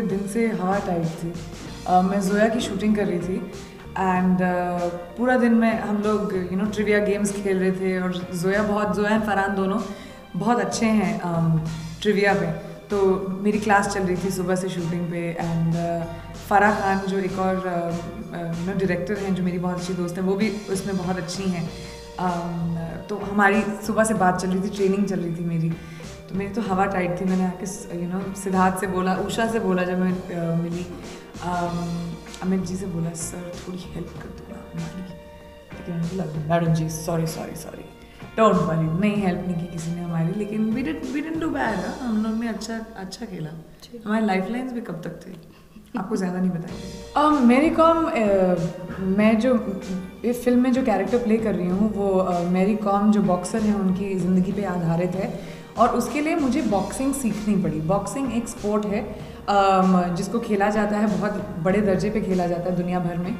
दिन से हवा टाइट थी। मैं जोया की शूटिंग कर रही थी एंड पूरा दिन में हम लोग ट्रिविया गेम्स खेल रहे थे और जोया एंड फरहान दोनों बहुत अच्छे हैं ट्रिविया पे। तो मेरी क्लास चल रही थी सुबह से शूटिंग पे एंड फराह खान जो एक और डायरेक्टर हैं जो मेरी बहुत अच्छी दोस्त हैं, वो भी उसमें बहुत अच्छी हैं। तो हमारी सुबह से बात चल रही थी, ट्रेनिंग चल रही थी मेरी, तो मेरी तो हवा टाइट थी। मैंने आके सिद्धार्थ से बोला, उषा से बोला जब मैं मिली, अमित जी से बोला सर थोड़ी हेल्प कर दो ना हमारी, लेकिन madam ji sorry don't worry, नहीं हेल्प नहीं की किसी ने हमारी, लेकिन वी डिडंट डू बैड। हम लोग ने अच्छा खेला। हमारे लाइफलाइंस भी कब तक थे आपको ज़्यादा नहीं बताएंगे। मेरी कॉम, मैं जो इस फिल्म में जो कैरेक्टर प्ले कर रही हूँ वो मेरी कॉम जो बॉक्सर हैं उनकी ज़िंदगी पे आधारित है और उसके लिए मुझे बॉक्सिंग सीखनी पड़ी। बॉक्सिंग एक स्पोर्ट है जिसको खेला जाता है, बहुत बड़े दर्जे पे खेला जाता है दुनिया भर में,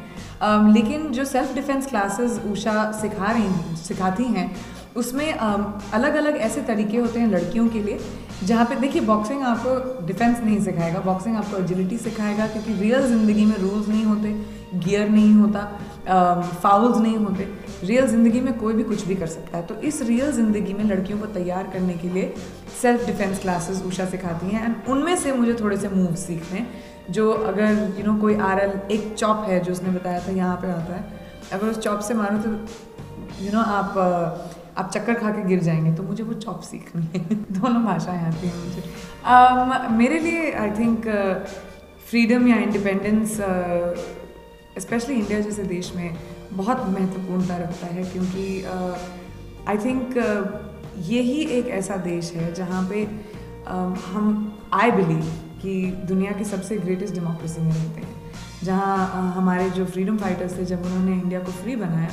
लेकिन जो सेल्फ डिफेंस क्लासेस उषा सिखाती हैं उसमें अलग अलग ऐसे तरीके होते हैं लड़कियों के लिए, जहाँ पे देखिए बॉक्सिंग आपको डिफेंस नहीं सिखाएगा, बॉक्सिंग आपको एजिलिटी सिखाएगा, क्योंकि रियल ज़िंदगी में रूल्स नहीं होते, गियर नहीं होता, फाउल्स नहीं होते। रियल ज़िंदगी में कोई भी कुछ भी कर सकता है। तो इस रियल ज़िंदगी में लड़कियों को तैयार करने के लिए सेल्फ डिफेंस क्लासेस उषा सिखाती हैं एंड उनमें से मुझे थोड़े से मूव सीखने, जो अगर कोई आरएल एक चॉप है जो उसने बताया था यहाँ पे आता है, अगर उस चॉप से मारो तो आप चक्कर खा के गिर जाएंगे, तो मुझे वो चॉप सीखनी है। दोनों भाषाएं आती हैं मुझे। मेरे लिए आई थिंक फ्रीडम या इंडिपेंडेंस स्पेशली इंडिया जैसे देश में बहुत महत्वपूर्णता रखता है, क्योंकि आई थिंक यही एक ऐसा देश है जहाँ पे आई बिलीव कि दुनिया की सबसे ग्रेटेस्ट डेमोक्रेसी में रहते हैं, जहाँ हमारे जो फ्रीडम फाइटर्स थे जब उन्होंने इंडिया को फ्री बनाया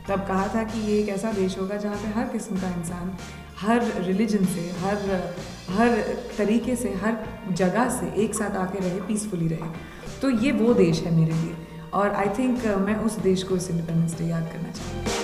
तब कहा था कि ये एक ऐसा देश होगा जहाँ पे हर किस्म का इंसान हर रिलीजन से, हर तरीके से, हर जगह से एक साथ आके रहे, पीसफुली रहे। तो ये वो देश है मेरे लिए और आई थिंक मैं उस देश को इस इंडिपेंडेंस डे याद करना चाहूँगी।